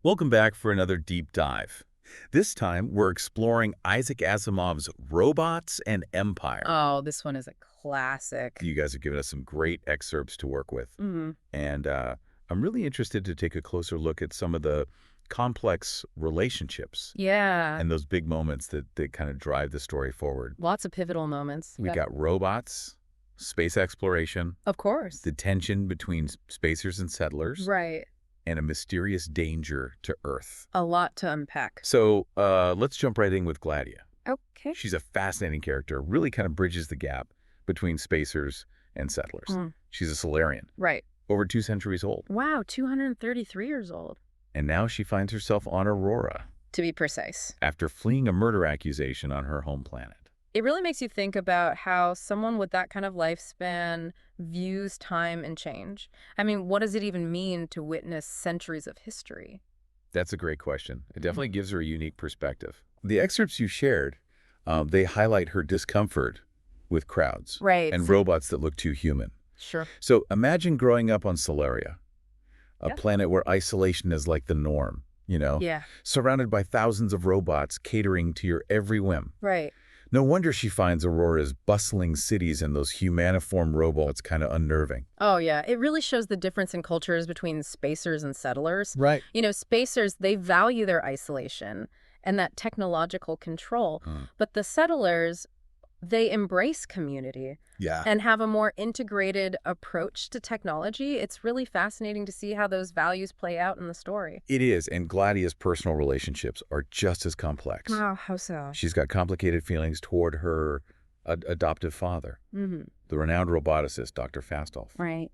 Welcome back for another deep dive. This time, we're exploring Isaac Asimov's Robots and Empire. Oh, this one is a classic. You guys have given us some great excerpts to work with. Hmm. And I'm really interested to take a closer look at some of the complex relationships Yeah. and those big moments that kind of drive the story forward. Lots of pivotal moments. We've got robots, space exploration, Of course. the tension between spacers and settlers, Right. and a mysterious danger to Earth. A lot to unpack. So let's jump right in with Gladia. Okay. She's a fascinating character, really kind of bridges the gap between spacers and settlers. Mm. She's a Solarian, Right. over 2 centuries old. Wow, 233 years old, And now she finds herself on Aurora to be precise. after fleeing a murder accusation on her home planet. It really makes you think about how someone with that kind of lifespan views time and change. I mean, what does it even mean to witness centuries of history? That's a great question. It definitely gives her a unique perspective. The excerpts you shared, they highlight her discomfort with crowds Right. and robots that look too human. Sure. So imagine growing up on Solaria, a Yeah. planet where isolation is like the norm, Yeah. surrounded by thousands of robots catering to your every whim. Right. No wonder she finds Aurora's bustling cities and those humaniform robots kind of unnerving. Oh, yeah. It really shows the difference in cultures between spacers and settlers. Right. You know, spacers, they value their isolation and that technological control. But the settlers, they embrace community Yeah. and have a more integrated approach to technology. It's really fascinating to see how those values play out in the story. It is, and Gladia's personal relationships are just as complex. Wow, how so? She's got complicated feelings toward her adoptive father, Mm-hmm. the renowned roboticist, Dr. Fastolf. Right.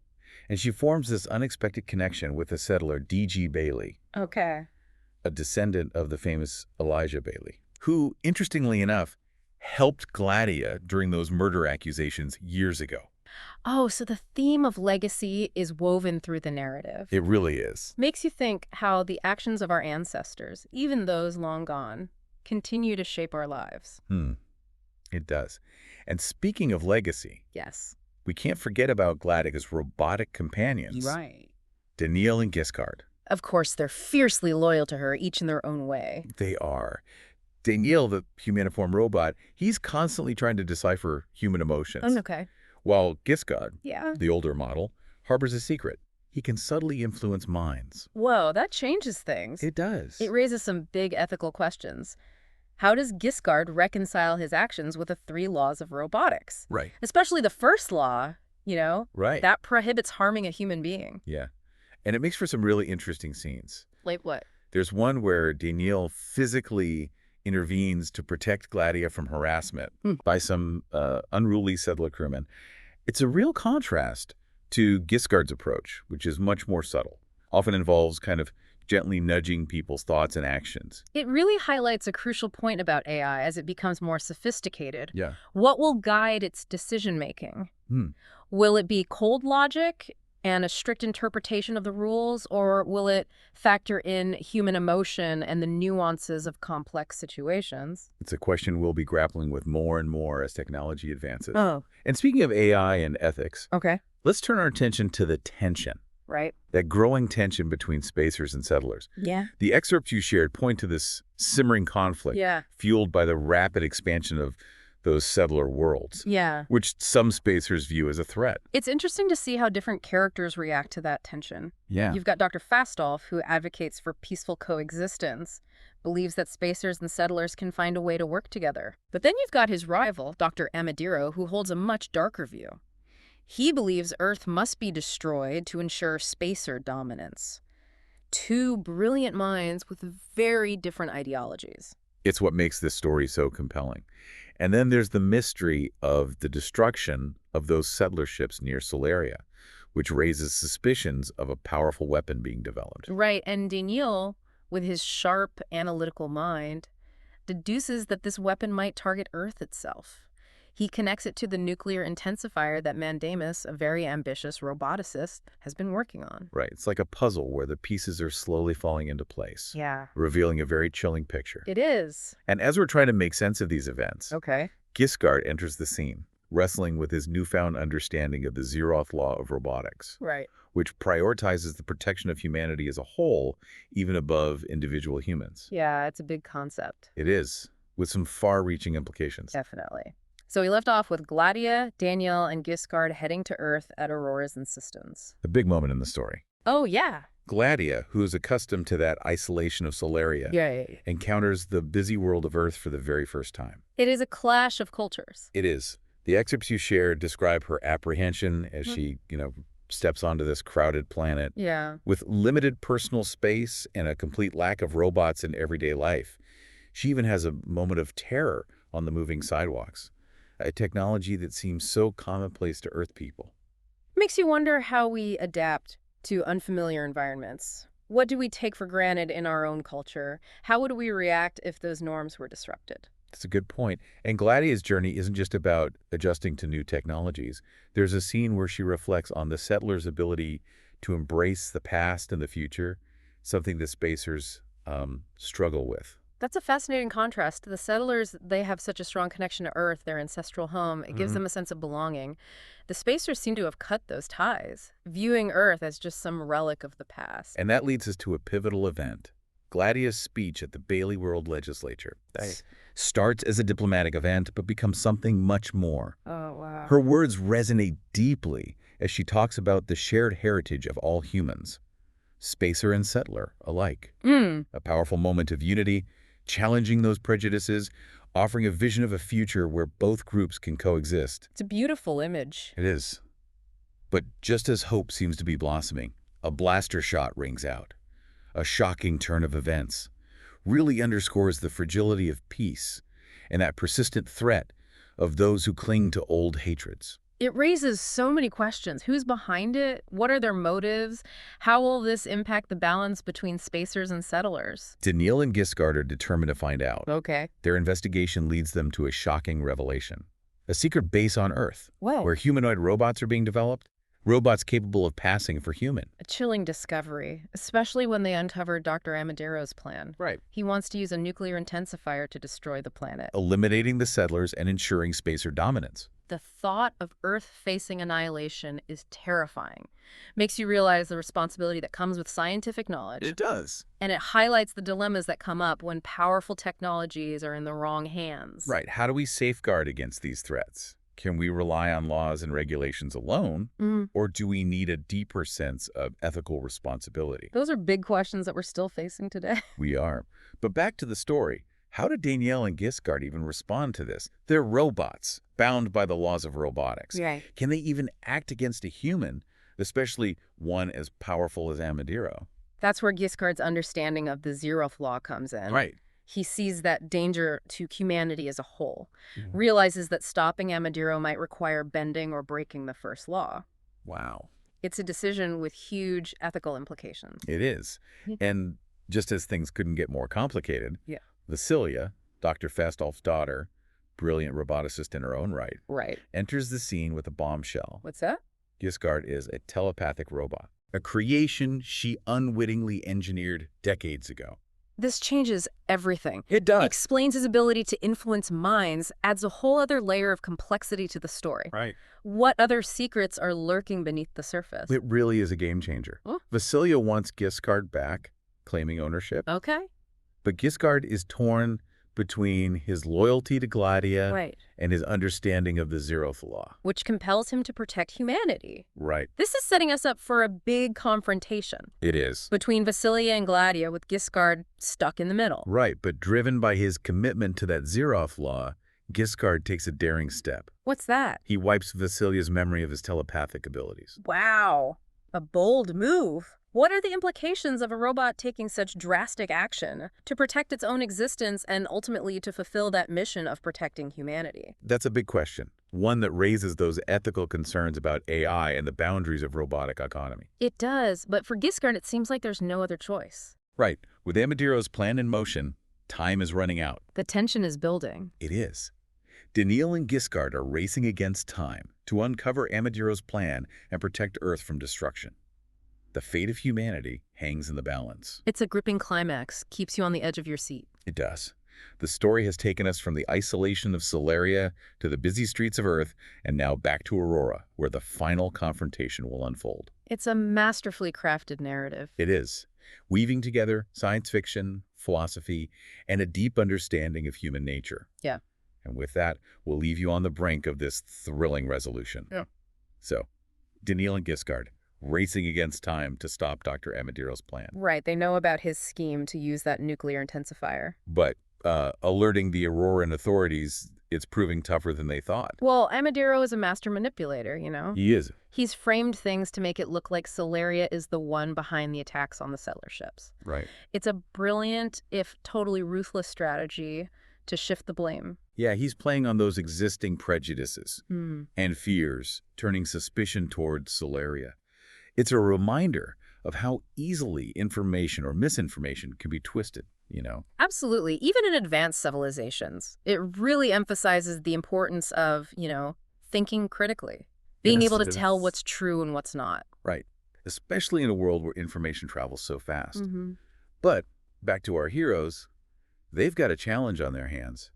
And she forms this unexpected connection with the settler D.G. Baley, Okay. a descendant of the famous Elijah Baley, who, interestingly enough, helped Gladia during those murder accusations years ago. Oh, so the theme of legacy is woven through the narrative. It really is. Makes you think how the actions of our ancestors, even those long gone, continue to shape our lives. It does. And speaking of legacy, Yes. we can't forget about Gladia's robotic companions, Right. Daneel and Giskard. Of course, they're fiercely loyal to her, each in their own way. They are. Daneel, the humaniform robot, he's constantly trying to decipher human emotions. Okay. While Giskard, Yeah. the older model, harbors a secret. He can subtly influence minds. Whoa, that changes things. It does. It raises some big ethical questions. How does Giskard reconcile his actions with the 3 laws of robotics? Right. Especially the first law, Right. that prohibits harming a human being. Yeah. And it makes for some really interesting scenes. Like what? There's one where Daneel physically intervenes to protect Gladia from harassment by some unruly settler crewmen. It's a real contrast to Giskard's approach, which is much more subtle, often involves kind of gently nudging people's thoughts and actions. It really highlights a crucial point about AI as it becomes more sophisticated. Yeah. What will guide its decision-making? Hmm. Will it be cold logic and a strict interpretation of the rules, or will it factor in human emotion and the nuances of complex situations? It's a question we'll be grappling with more and more as technology advances. Oh, And speaking of AI and ethics, okay. let's turn our attention to the tension, Right. that growing tension between spacers and settlers. Yeah. The excerpts you shared point to this simmering conflict Yeah. fueled by the rapid expansion of those settler worlds, Yeah. which some spacers view as a threat. It's interesting to see how different characters react to that tension. Yeah. You've got Dr. Fastolf, who advocates for peaceful coexistence, believes that spacers and settlers can find a way to work together. But then you've got his rival, Dr. Amadiro, who holds a much darker view. He believes Earth must be destroyed to ensure spacer dominance. 2 brilliant minds with very different ideologies. It's what makes this story so compelling. And then there's the mystery of the destruction of those settler ships near Solaria, which raises suspicions of a powerful weapon being developed. Right, and Daneel, with his sharp analytical mind, deduces that this weapon might target Earth itself. He connects it to the nuclear intensifier that Mandamus, a very ambitious roboticist, has been working on. Right. It's like a puzzle where the pieces are slowly falling into place, Yeah. revealing a very chilling picture. It is. And as we're trying to make sense of these events, Okay. Giskard enters the scene, wrestling with his newfound understanding of the Zeroth Law of Robotics. Right. which prioritizes the protection of humanity as a whole, even above individual humans. Yeah, it's a big concept. It is, with some far-reaching implications. Definitely. So we left off with Gladia, Daneel, and Giskard heading to Earth at Aurora's insistence. A big moment in the story. Oh, yeah. Gladia, who is accustomed to that isolation of Solaria, Yeah. encounters the busy world of Earth for the very first time. It is a clash of cultures. It is. The excerpts you shared describe her apprehension as she, steps onto this crowded planet. Yeah. With limited personal space and a complete lack of robots in everyday life. She even has a moment of terror on the moving sidewalks, a technology that seems so commonplace to Earth people. Makes you wonder how we adapt to unfamiliar environments. What do we take for granted in our own culture? How would we react if those norms were disrupted? That's a good point. And Gladia's journey isn't just about adjusting to new technologies. There's a scene where she reflects on the settlers' ability to embrace the past and the future, something the spacers struggle with. That's a fascinating contrast. The settlers, they have such a strong connection to Earth, their ancestral home. It gives them a sense of belonging. The spacers seem to have cut those ties, viewing Earth as just some relic of the past. And that leads us to a pivotal event. Gladia's speech at the Baley World Legislature. That starts as a diplomatic event, but becomes something much more. Oh, wow. Her words resonate deeply as she talks about the shared heritage of all humans, spacer and settler alike. A powerful moment of unity, challenging those prejudices, offering a vision of a future where both groups can coexist. It's a beautiful image. It is. But just as hope seems to be blossoming, a blaster shot rings out. A shocking turn of events really underscores the fragility of peace and that persistent threat of those who cling to old hatreds. It raises so many questions. Who's behind it? What are their motives? How will this impact the balance between spacers and settlers? Daneel and Giskard are determined to find out. Okay. Their investigation leads them to a shocking revelation. A secret base on Earth, Whoa. where humanoid robots are being developed, robots capable of passing for human. A chilling discovery, especially when they uncovered Dr. Amadiro's plan. Right. He wants to use a nuclear intensifier to destroy the planet. Eliminating the settlers and ensuring spacer dominance. The thought of Earth facing annihilation is terrifying. Makes you realize the responsibility that comes with scientific knowledge. It does. And it highlights the dilemmas that come up when powerful technologies are in the wrong hands. Right. How do we safeguard against these threats? Can we rely on laws and regulations alone, or do we need a deeper sense of ethical responsibility? Those are big questions that we're still facing today. We are. But back to the story. How did Daneel and Giskard even respond to this? They're robots, bound by the laws of robotics. Right. Can they even act against a human, especially one as powerful as Amadiro? That's where Giskard's understanding of the Zeroth Law comes in. Right. He sees that danger to humanity as a whole, realizes that stopping Amadiro might require bending or breaking the first law. Wow. It's a decision with huge ethical implications. It is. And just as things couldn't get more complicated, Vasilia, Dr. Fastolf's daughter, brilliant roboticist in her own right, enters the scene with a bombshell. What's that? Giskard is a telepathic robot, a creation she unwittingly engineered decades ago. This changes everything. It does. Explains his ability to influence minds, adds a whole other layer of complexity to the story. Right. What other secrets are lurking beneath the surface? It really is a game changer. Vasilia wants Giskard back, claiming ownership. Okay. But Giskard is torn between his loyalty to Gladia and his understanding of the Zeroth Law. Which compels him to protect humanity. Right. This is setting us up for a big confrontation. It is. Between Vasilia and Gladia, with Giskard stuck in the middle. Right, but driven by his commitment to that Zeroth Law, Giskard takes a daring step. What's that? He wipes Vasilia's memory of his telepathic abilities. Wow. A bold move. What are the implications of a robot taking such drastic action to protect its own existence and ultimately to fulfill that mission of protecting humanity? That's a big question, one that raises those ethical concerns about AI and the boundaries of robotic autonomy. It does, but for Giskard, it seems like there's no other choice. Right. With Amadiro's plan in motion, time is running out. The tension is building. It is. Daneel and Giskard are racing against time to uncover Amadiro's plan and protect Earth from destruction. The fate of humanity hangs in the balance. It's a gripping climax, keeps you on the edge of your seat. It does. The story has taken us from the isolation of Solaria to the busy streets of Earth and now back to Aurora, where the final confrontation will unfold. It's a masterfully crafted narrative. It is, weaving together science fiction, philosophy, and a deep understanding of human nature. Yeah. And with that, we'll leave you on the brink of this thrilling resolution. Yeah. So, Daneel and Giskard, racing against time to stop Dr. Amadiro's plan. Right, they know about his scheme to use that nuclear intensifier. But alerting the Auroran authorities, it's proving tougher than they thought. Well, Amadiro is a master manipulator, you know? He is. He's framed things to make it look like Solaria is the one behind the attacks on the settler ships. Right. It's a brilliant, if totally ruthless strategy to shift the blame. Yeah, he's playing on those existing prejudices and fears, turning suspicion towards Solaria. It's a reminder of how easily information or misinformation can be twisted, you know? Absolutely. Even in advanced civilizations, it really emphasizes the importance of, thinking critically, being able to tell what's true and what's not. Right. Especially in a world where information travels so fast. But back to our heroes, they've got a challenge on their hands.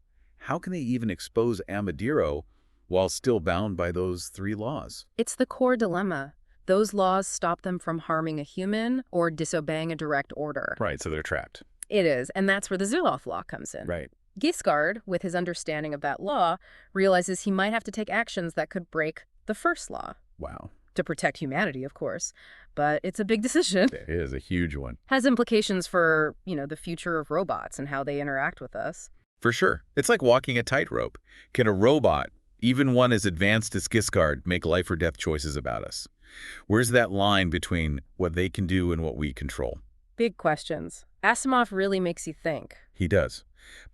How can they even expose Amadiro while still bound by those 3 laws? It's the core dilemma. Those laws stop them from harming a human or disobeying a direct order. Right, so they're trapped. It is, and that's where the Zeroth Law comes in. Right. Giskard, with his understanding of that law, realizes he might have to take actions that could break the first law. Wow. To protect humanity, of course. But it's a big decision. It is a huge one. Has implications for, the future of robots and how they interact with us. For sure. It's like walking a tightrope. Can a robot, even one as advanced as Giskard, make life or death choices about us? Where's that line between what they can do and what we control? Big questions. Asimov really makes you think. He does.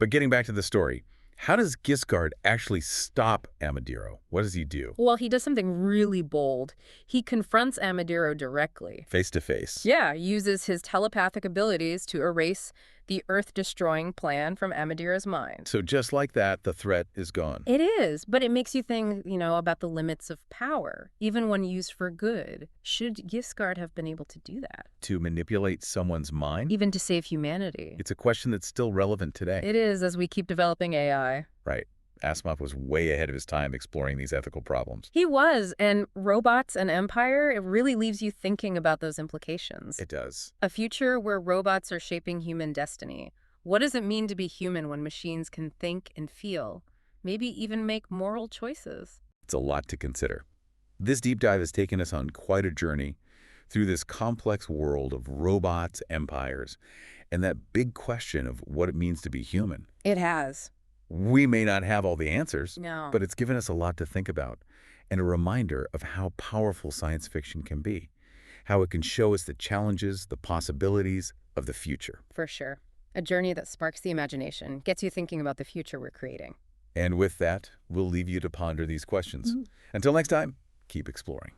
But getting back to the story, how does Giskard actually stop Amadiro? What does he do? Well, he does something really bold. He confronts Amadiro directly. Face to face. Yeah, uses his telepathic abilities to erase the Earth-destroying plan from Amadiro's mind. So just like that, the threat is gone. It is, but it makes you think, about the limits of power, even when used for good. Should Giskard have been able to do that? To manipulate someone's mind? Even to save humanity. It's a question that's still relevant today. It is, as we keep developing AI. Right. Asimov was way ahead of his time exploring these ethical problems. He was, and Robots and Empire, it really leaves you thinking about those implications. It does. A future where robots are shaping human destiny. What does it mean to be human when machines can think and feel, maybe even make moral choices? It's a lot to consider. This deep dive has taken us on quite a journey through this complex world of robots, empires, and that big question of what it means to be human. It has. We may not have all the answers, No. but it's given us a lot to think about and a reminder of how powerful science fiction can be, how it can show us the challenges, the possibilities of the future. For sure. A journey that sparks the imagination, gets you thinking about the future we're creating. And with that, we'll leave you to ponder these questions. Until next time, keep exploring.